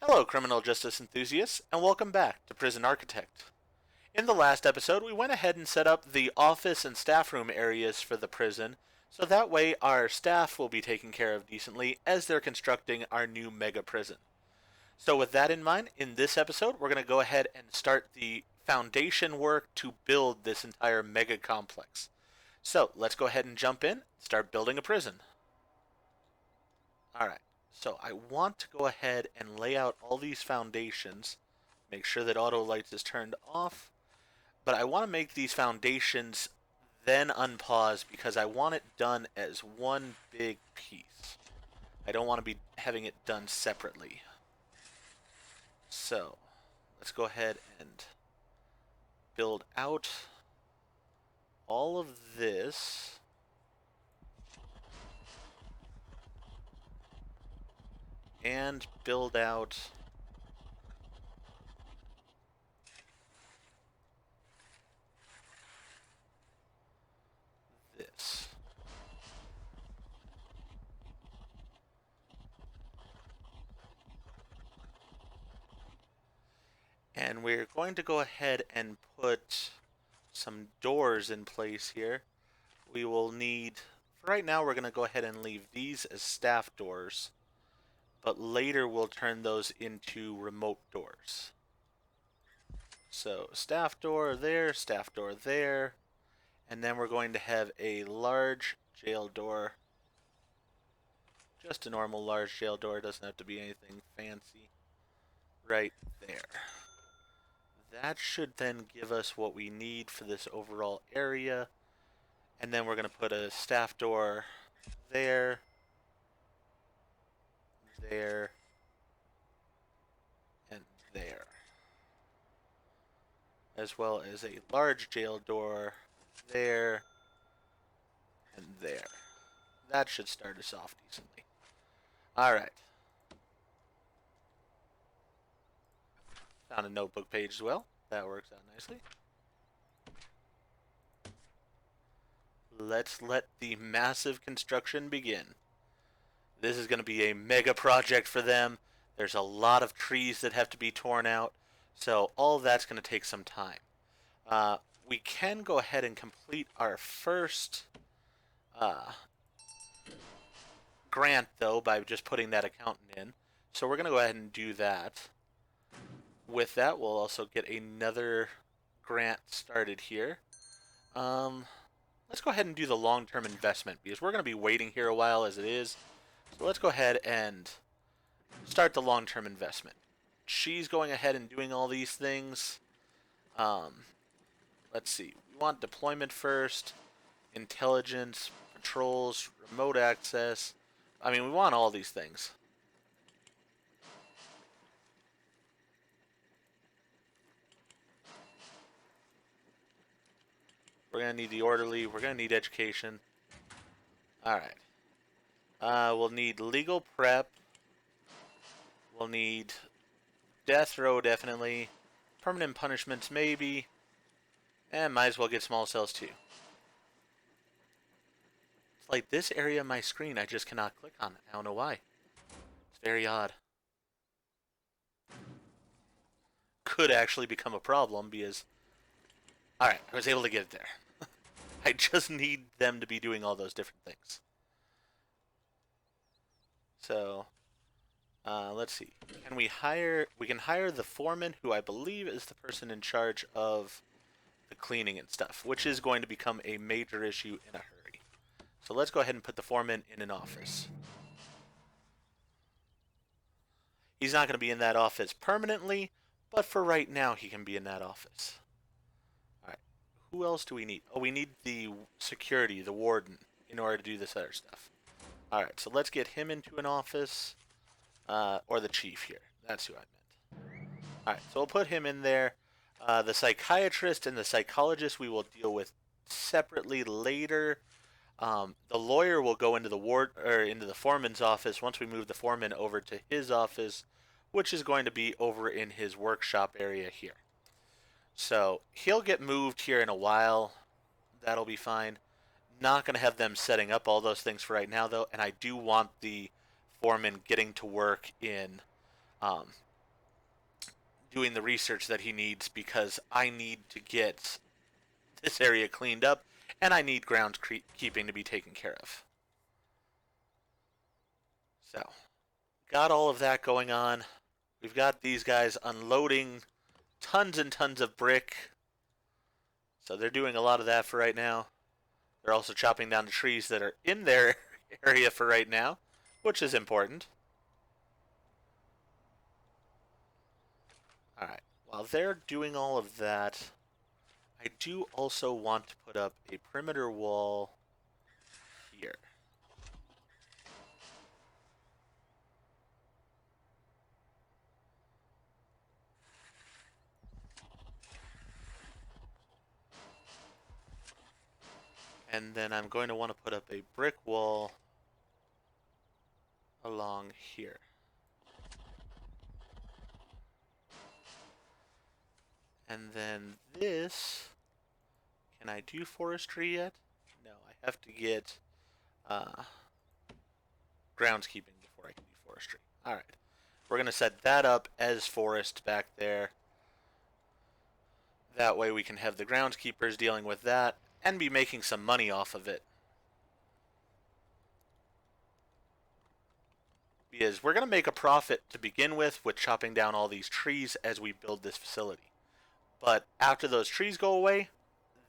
Hello, criminal justice enthusiasts, and welcome back to Prison Architect. In the last episode, we went ahead and set up the office and staff room areas for the prison, so that way our staff will be taken care of decently as they're constructing our new mega prison. So, with that in mind, in this episode, we're going to go ahead and start the foundation work to build this entire mega complex. So, let's go ahead and jump in, start building a prison. Alright, so I want to go ahead and lay out all these foundations, make sure that auto lights is turned off, but I want to make these foundations then unpause because I want it done as one big piece. I don't want to be having it done separately. So, let's go ahead and build out all of this. And build out this. And we're going to go ahead and put some doors in place here. We will need, for right now, we're going to go ahead and leave these as staff doors, but later we'll turn those into remote doors. So staff door there, and then we're going to have a large jail door. Just a normal large jail door, doesn't have to be anything fancy. Right there. That should then give us what we need for this overall area. And then we're going to put a staff door there, there, and there. As well as a large jail door there and there. That should start us off decently. Alright. Found a notebook page as well. That works out nicely. Let's let the massive construction begin. This is going to be a mega project for them. There's a lot of trees that have to be torn out, so all of that's going to take some time. We can go ahead and complete our first grant, though, by just putting that accountant in. So we're going to go ahead and do that. With that, we'll also get another grant started here. Let's go ahead and do the long-term investment because we're going to be waiting here a while as it is. So let's go ahead and start the long-term investment. She's going ahead and doing all these things. Let's see. We want deployment first, intelligence, patrols, remote access. I mean, we want all these things. We're going to need the orderly. We're going to need education. Alright. We'll need legal prep. We'll need death row, definitely. Permanent punishments, maybe. And might as well get small cells, too. It's like this area of my screen, I just cannot click on it. I don't know why. It's very odd. Could actually become a problem because... Alright, I was able to get it there. I just need them to be doing all those different things. So, let's see. Can we hire... We can hire the foreman, who I believe is the person in charge of the cleaning and stuff, which is going to become a major issue in a hurry. So let's go ahead and put the foreman in an office. He's not going to be in that office permanently, but for right now he can be in that office. Alright, who else do we need? Oh, we need the security, the warden, in order to do this other stuff. Alright, so let's get him into an office, or the chief here. That's who I meant. Alright, so we'll put him in there. The psychiatrist and the psychologist we will deal with separately later. The lawyer will go into the into the foreman's office once we move the foreman over to his office, which is going to be over in his workshop area here. So he'll get moved here in a while. That'll be fine. Not going to have them setting up all those things for right now, though, and I do want the foreman getting to work in doing the research that he needs because I need to get this area cleaned up and I need groundskeeping to be taken care of. So, got all of that going on. We've got these guys unloading tons and tons of brick. So they're doing a lot of that for right now. They're also chopping down the trees that are in their area for right now, which is important. Alright, while they're doing all of that, I do also want to put up a perimeter wall here. And then I'm going to want to put up a brick wall along here. And then this, can I do forestry yet? No, I have to get groundskeeping before I can do forestry. Alright, we're going to set that up as forest back there. That way we can have the groundskeepers dealing with that and be making some money off of it. Because we're going to make a profit to begin with chopping down all these trees as we build this facility. But after those trees go away,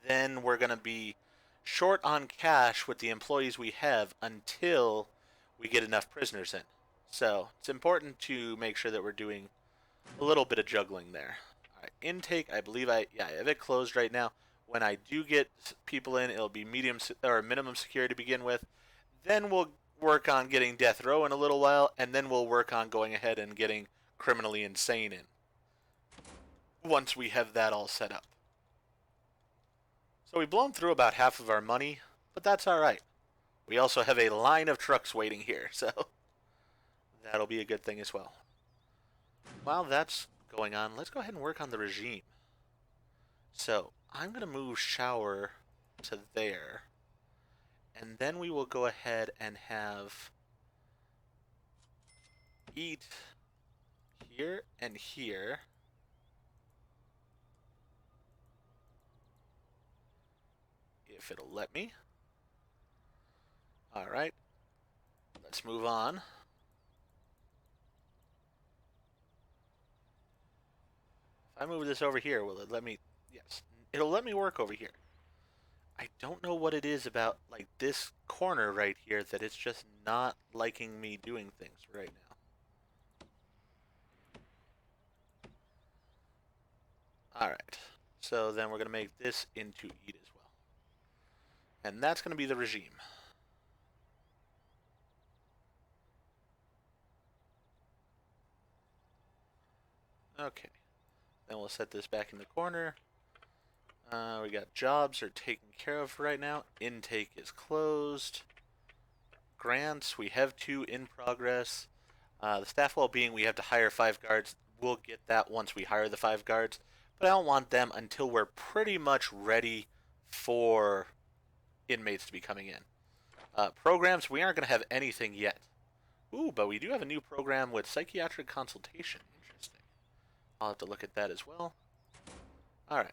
then we're going to be short on cash with the employees we have until we get enough prisoners in. So it's important to make sure that we're doing a little bit of juggling there. All right, intake, I believe I have it closed right now. When I do get people in, it'll be medium or minimum security to begin with. Then we'll work on getting death row in a little while, and then we'll work on going ahead and getting criminally insane in once we have that all set up. So we've blown through about half of our money, but that's alright. We also have a line of trucks waiting here, so that'll be a good thing as well. While that's going on, let's go ahead and work on the regime. So I'm going to move shower to there, and then we will go ahead and have eat here and here. If it'll let me. Alright, let's move on. If I move this over here, will it let me? Yes, it'll let me work over here. I don't know what it is about like this corner right here that it's just not liking me doing things right now. Alright, so then we're going to make this into eat as well. And that's going to be the regime. Okay, then we'll set this back in the corner. We got jobs are taken care of right now. Intake is closed. Grants, we have 2 in progress. The staff well-being, we have to hire 5 guards. We'll get that once we hire the 5 guards. But I don't want them until we're pretty much ready for inmates to be coming in. Programs, we aren't going to have anything yet. Ooh, but we do have a new program with psychiatric consultation. Interesting. I'll have to look at that as well. Alright.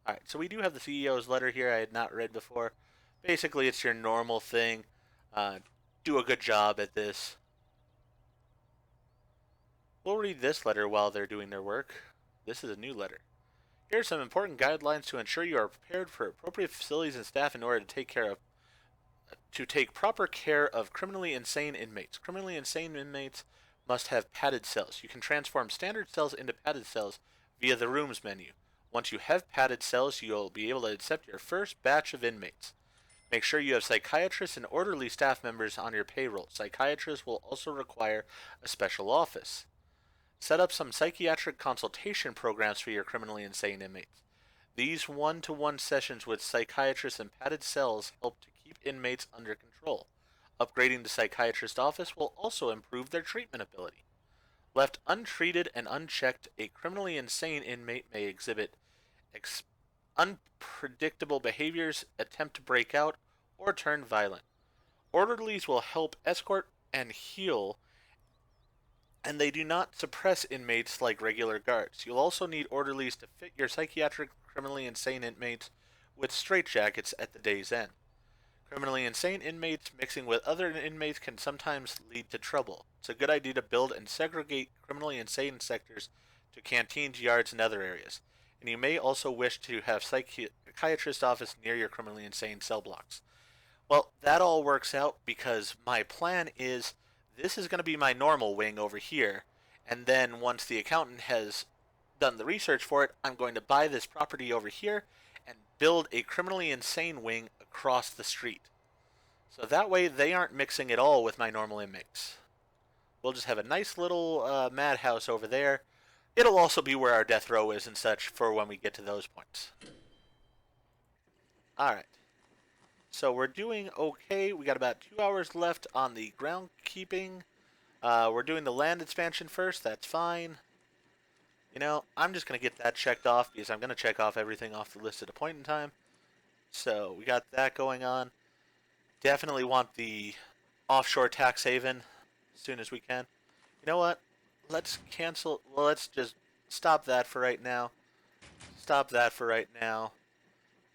Alright, so we do have the CEO's letter here I had not read before. Basically, it's your normal thing. Do a good job at this. We'll read this letter while they're doing their work. This is a new letter. Here are some important guidelines to ensure you are prepared for appropriate facilities and staff in order to take proper care of criminally insane inmates. Criminally insane inmates must have padded cells. You can transform standard cells into padded cells via the rooms menu. Once you have padded cells, you'll be able to accept your first batch of inmates. Make sure you have psychiatrists and orderly staff members on your payroll. Psychiatrists will also require a special office. Set up some psychiatric consultation programs for your criminally insane inmates. These one-to-one sessions with psychiatrists in padded cells help to keep inmates under control. Upgrading the psychiatrist office will also improve their treatment ability. Left untreated and unchecked, a criminally insane inmate may exhibit unpredictable behaviors, attempt to break out, or turn violent. Orderlies will help escort and heal, and they do not suppress inmates like regular guards. You'll also need orderlies to fit your psychiatric criminally insane inmates with straitjackets at the day's end. Criminally insane inmates mixing with other inmates can sometimes lead to trouble. It's a good idea to build and segregate criminally insane sectors to canteens, yards, and other areas. And you may also wish to have psychiatrist office near your criminally insane cell blocks. Well, that all works out because my plan is this is going to be my normal wing over here, and then once the accountant has done the research for it, I'm going to buy this property over here and build a criminally insane wing across the street. So that way they aren't mixing at all with my normal inmates. We'll just have a nice little madhouse over there. It'll also be where our death row is and such for when we get to those points. Alright. So we're doing okay. We got about 2 hours left on the groundkeeping. We're doing the land expansion first. That's fine. You know, I'm just going to get that checked off because I'm going to check off everything off the list at a point in time. So we got that going on. Definitely want the offshore tax haven as soon as we can. You know what? Let's cancel. Well, let's just stop that for right now. Stop that for right now.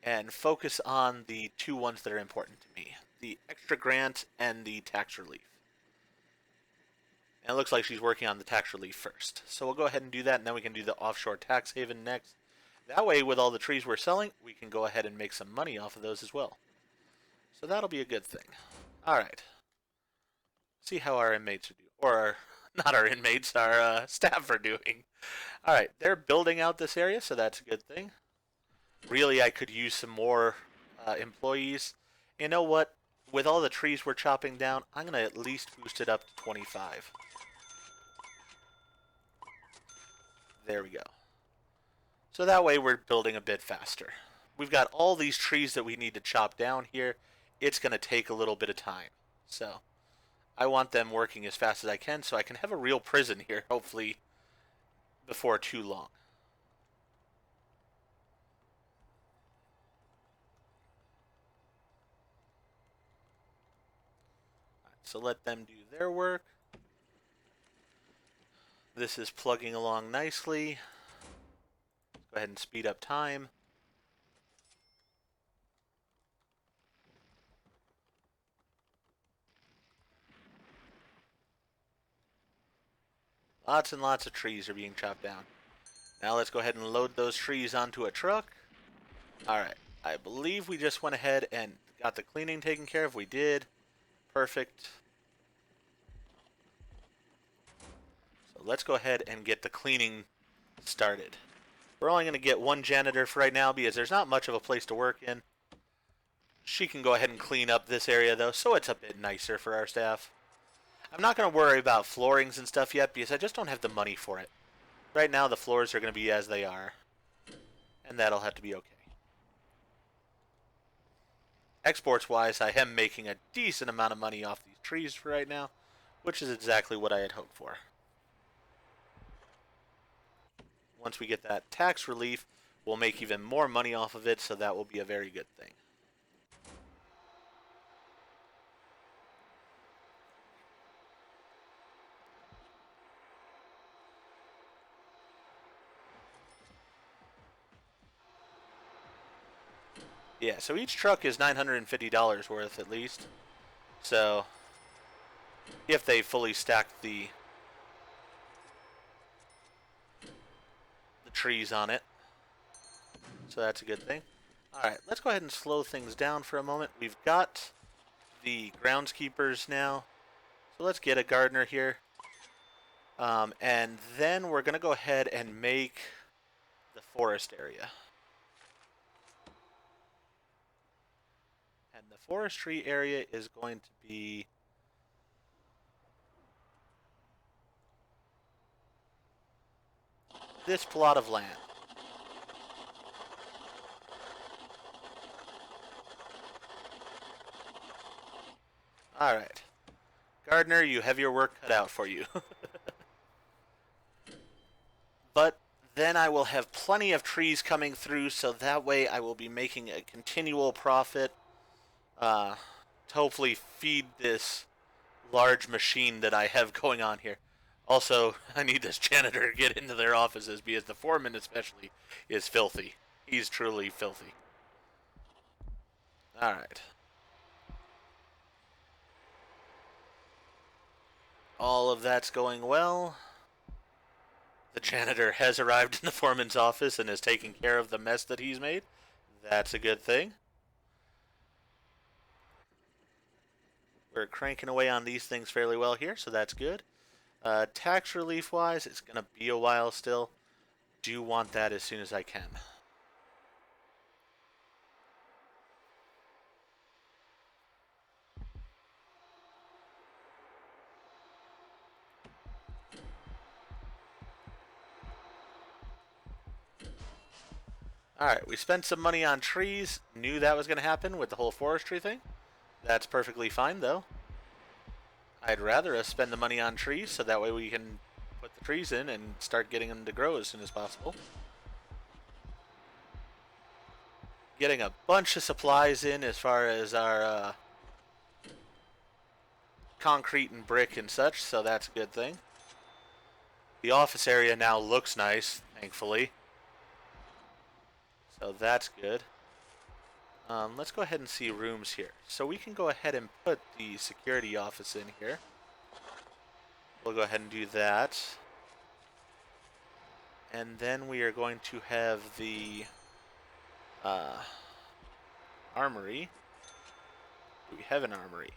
And focus on the two ones that are important to me. The extra grant and the tax relief. And it looks like she's working on the tax relief first. So we'll go ahead and do that, and then we can do the offshore tax haven next. That way, with all the trees we're selling, we can go ahead and make some money off of those as well. So that'll be a good thing. Alright. See how our inmates are doing. Or, not our inmates, our staff are doing. Alright, they're building out this area, so that's a good thing. Really, I could use some more employees. You know what? With all the trees we're chopping down, I'm going to at least boost it up to 25. There we go. So that way we're building a bit faster. We've got all these trees that we need to chop down here. It's going to take a little bit of time. So I want them working as fast as I can so I can have a real prison here, hopefully, before too long. So let them do their work. This is plugging along nicely. Let's go ahead and speed up time. Lots and lots of trees are being chopped down. Now let's go ahead and load those trees onto a truck. Alright, I believe we just went ahead and got the cleaning taken care of. We did. Perfect. So let's go ahead and get the cleaning started. We're only going to get one janitor for right now because there's not much of a place to work in. She can go ahead and clean up this area though, so it's a bit nicer for our staff. I'm not going to worry about floorings and stuff yet because I just don't have the money for it. Right now the floors are going to be as they are. And that'll have to be okay. Exports wise, I am making a decent amount of money off these trees for right now, which is exactly what I had hoped for. Once we get that tax relief, we'll make even more money off of it, so that will be a very good thing. Yeah, so each truck is $950 worth at least. So, if they fully stack the trees on it. So that's a good thing. Alright, let's go ahead and slow things down for a moment. We've got the groundskeepers now. So let's get a gardener here. And then we're going to go ahead and make the forest area. And the forestry area is going to be this plot of land. Alright. Gardener, you have your work cut out for you. But then I will have plenty of trees coming through, so that way I will be making a continual profit to hopefully feed this large machine that I have going on here. Also, I need this janitor to get into their offices because the foreman especially is filthy. He's truly filthy. Alright. All of that's going well. The janitor has arrived in the foreman's office and is taking care of the mess that he's made. That's a good thing. We're cranking away on these things fairly well here, so that's good. Tax relief wise, it's going to be a while still. Do want that as soon as I can. Alright, we spent some money on trees. Knew that was going to happen with the whole forestry thing. That's perfectly fine, though. I'd rather us spend the money on trees so that way we can put the trees in and start getting them to grow as soon as possible. Getting a bunch of supplies in as far as our concrete and brick and such, so that's a good thing. The office area now looks nice, thankfully. So that's good. Let's go ahead and see rooms here. So we can go ahead and put the security office in here. We'll go ahead and do that. And then we are going to have the armory. Do we have an armory?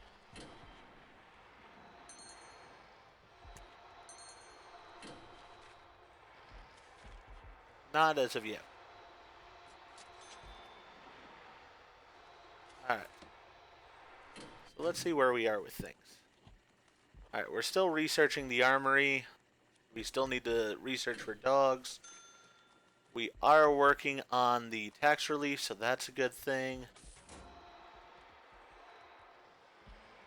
Not as of yet. Alright. So let's see where we are with things. Alright, we're still researching the armory. We still need to research for dogs. We are working on the tax relief, so that's a good thing.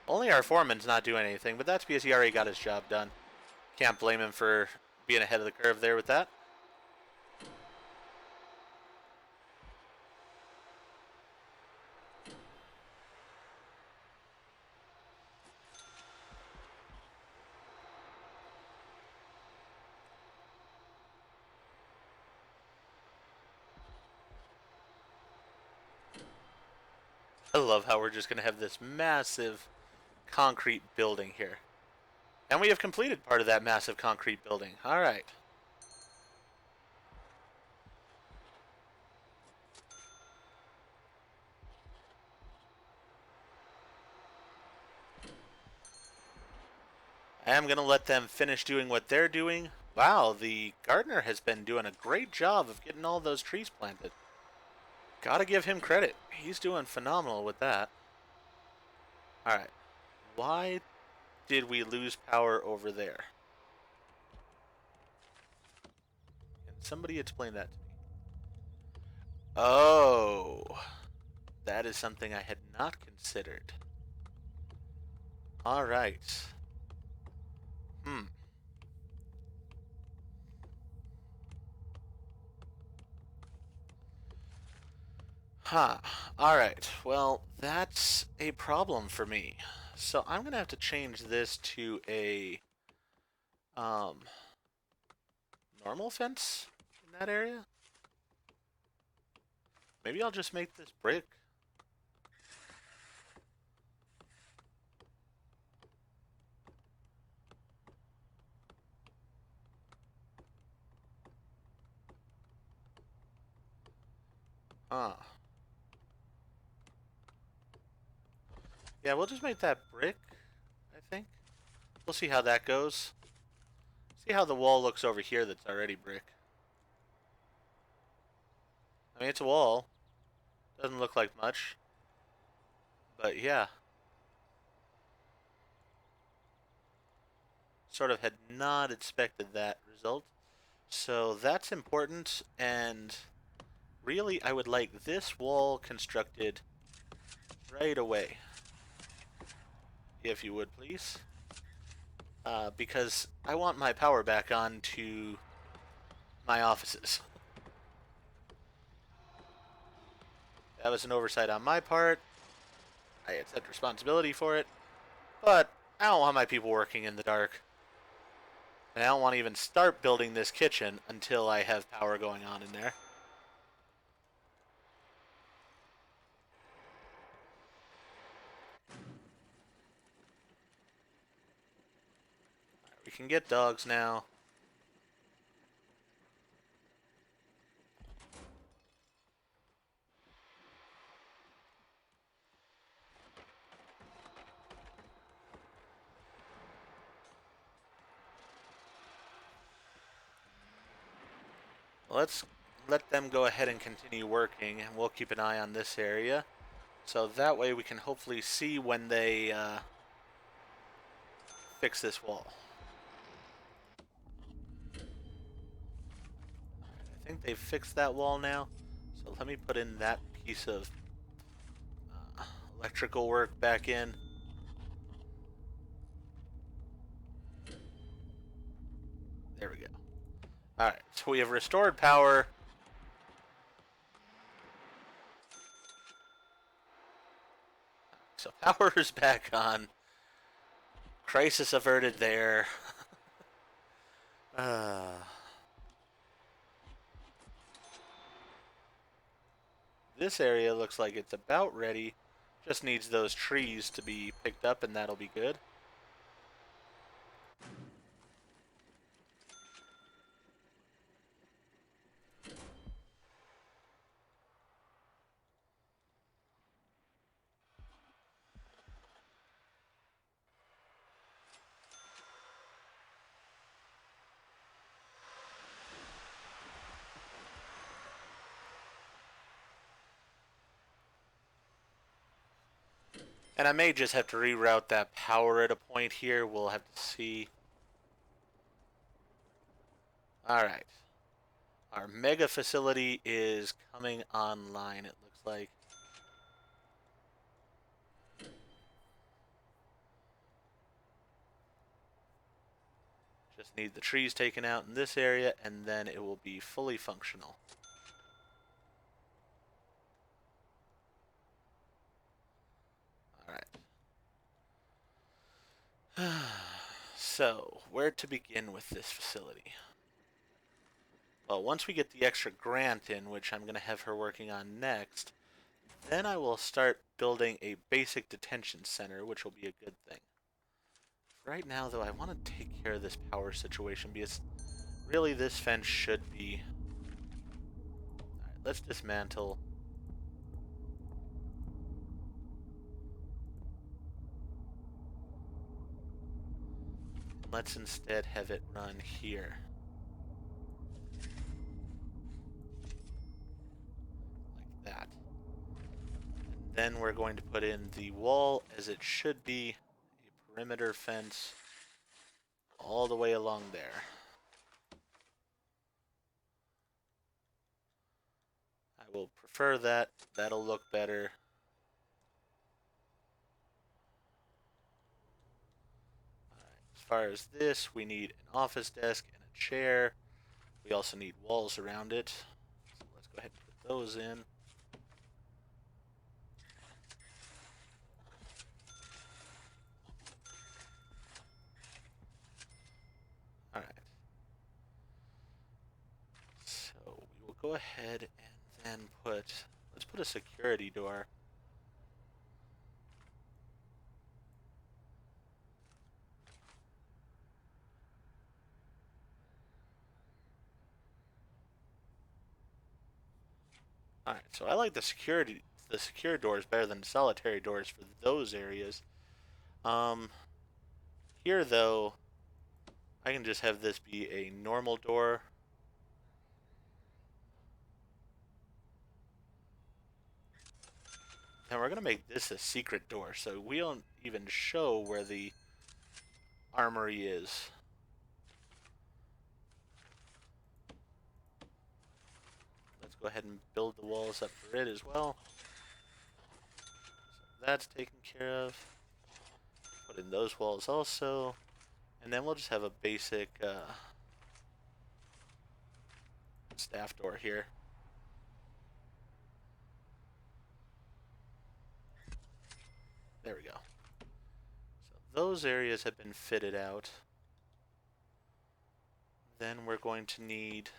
Only our foreman's not doing anything, but that's because he already got his job done. Can't blame him for being ahead of the curve there with that. I love how we're just going to have this massive concrete building here. And we have completed part of that massive concrete building. Alright. I am going to let them finish doing what they're doing. Wow, the gardener has been doing a great job of getting all those trees planted. Gotta give him credit. He's doing phenomenal with that. Alright. Why did we lose power over there? Can somebody explain that to me? Oh. That is something I had not considered. Alright. Huh. Alright. Well, that's a problem for me. So I'm gonna have to change this to a normal fence in that area. Maybe I'll just make this brick. Huh. Yeah, we'll just make that brick, I think. We'll see how that goes. See how the wall looks over here that's already brick. I mean, it's a wall. Doesn't look like much. But yeah. Sort of had not expected that result. So that's important, and really I would like this wall constructed right away. If you would, please. Because I want my power back on to my offices. That was an oversight on my part. I accept responsibility for it. But I don't want my people working in the dark. And I don't want to even start building this kitchen until I have power going on in there. Right, we can get dogs now. Let's let them go ahead and continue working, and we'll keep an eye on this area. So that way we can hopefully see when they fix this wall. I think they've fixed that wall now. So let me put in that piece of uh, electrical work back in. There we go. Alright, so we have restored power. So power is back on. Crisis averted there. This area looks like it's about ready. Just needs those trees to be picked up and that'll be good. And I may just have to reroute that power at a point here. We'll have to see. Alright. Our mega facility is coming online, it looks like. Just need the trees taken out in this area, and then it will be fully functional. Alright. So, where to begin with this facility? Well, once we get the extra grant in, which I'm going to have her working on next, then I will start building a basic detention center, which will be a good thing. Right now, though, I want to take care of this power situation because really this fence should be... Alright, let's dismantle. Let's instead have it run here. Like that. And then we're going to put in the wall as it should be. A perimeter fence all the way along there. I will prefer that. That'll look better. As far as this, we need an office desk and a chair. We also need walls around it. So let's go ahead and put those in. Alright. So we will go ahead and then let's put a security door. Alright, so I like the secure doors better than solitary doors for those areas. Here though, I can just have this be a normal door. And we're gonna make this a secret door, so we don't even show where the armory is. Let's go ahead and build the walls up for it as well. So that's taken care of. Put in those walls also. And then we'll just have a basic staff door here. There we go. So those areas have been fitted out. Then we're going to need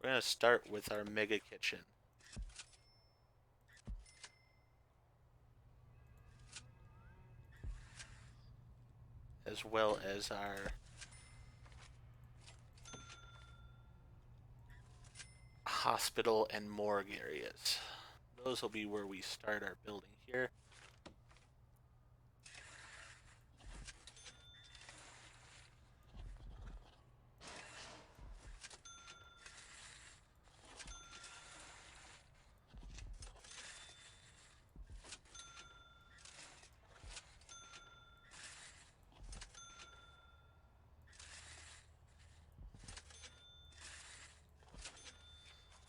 we're going to start with our mega kitchen. As well as our hospital and morgue areas. Those will be where we start our building here.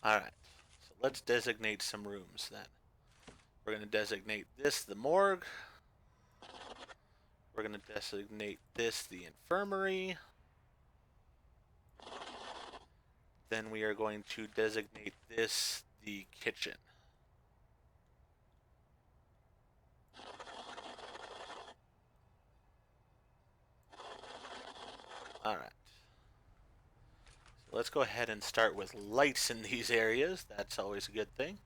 Alright, so let's designate some rooms then. We're going to designate this the morgue. We're going to designate this the infirmary. Then we are going to designate this the kitchen. Alright. So let's go ahead and start with lights in these areas. That's always a good thing.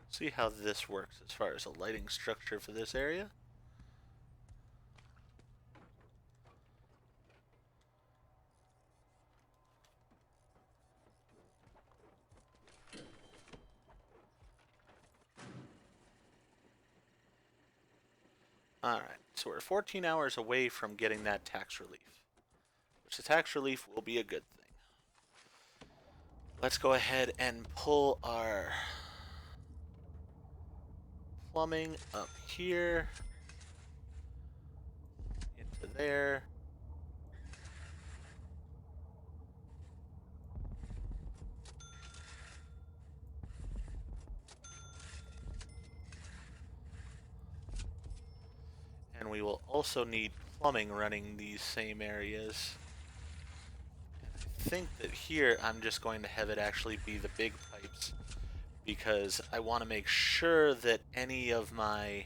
See how this works as far as a lighting structure for this area. Alright, so we're 14 hours away from getting that tax relief. Which the tax relief will be a good thing. Let's go ahead and pull our plumbing up here into there. And we will also need plumbing running these same areas. I think that here I'm just going to have it actually be the big pipes, because I want to make sure that any of my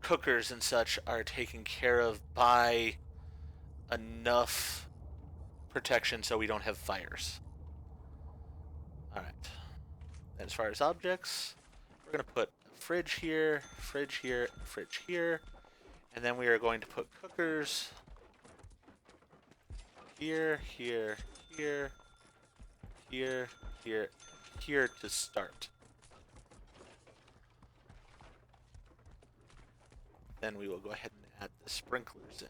cookers and such are taken care of by enough protection so we don't have fires. Alright. As far as objects, we're going to put a fridge here, fridge here, fridge here. And then we are going to put cookers here, here, here, here, here, here to start. Then we will go ahead and add the sprinklers in.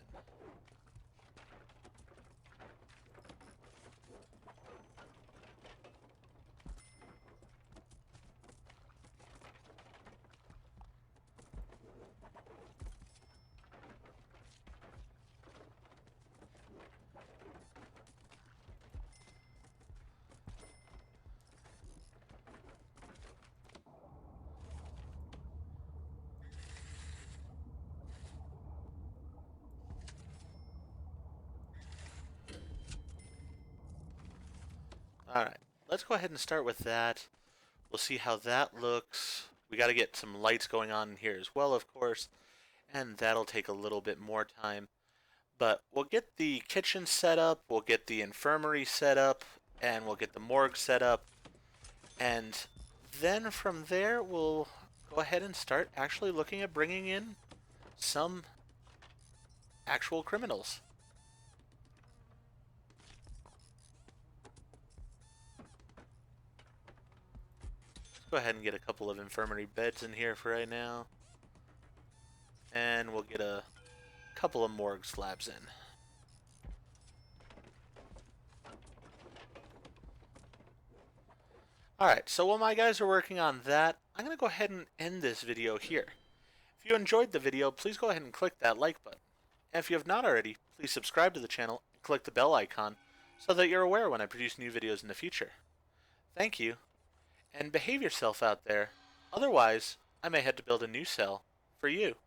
Alright, let's go ahead and start with that. We'll see how that looks. We got to get some lights going on in here as well, of course, and that'll take a little bit more time. But we'll get the kitchen set up, we'll get the infirmary set up, and we'll get the morgue set up. And then from there, we'll go ahead and start actually looking at bringing in some actual criminals. Let's go ahead and get a couple of infirmary beds in here for right now. And we'll get a couple of morgue slabs in. Alright, so while my guys are working on that, I'm going to go ahead and end this video here. If you enjoyed the video, please go ahead and click that like button. And if you have not already, please subscribe to the channel and click the bell icon so that you're aware when I produce new videos in the future. Thank you, and behave yourself out there. Otherwise, I may have to build a new cell for you.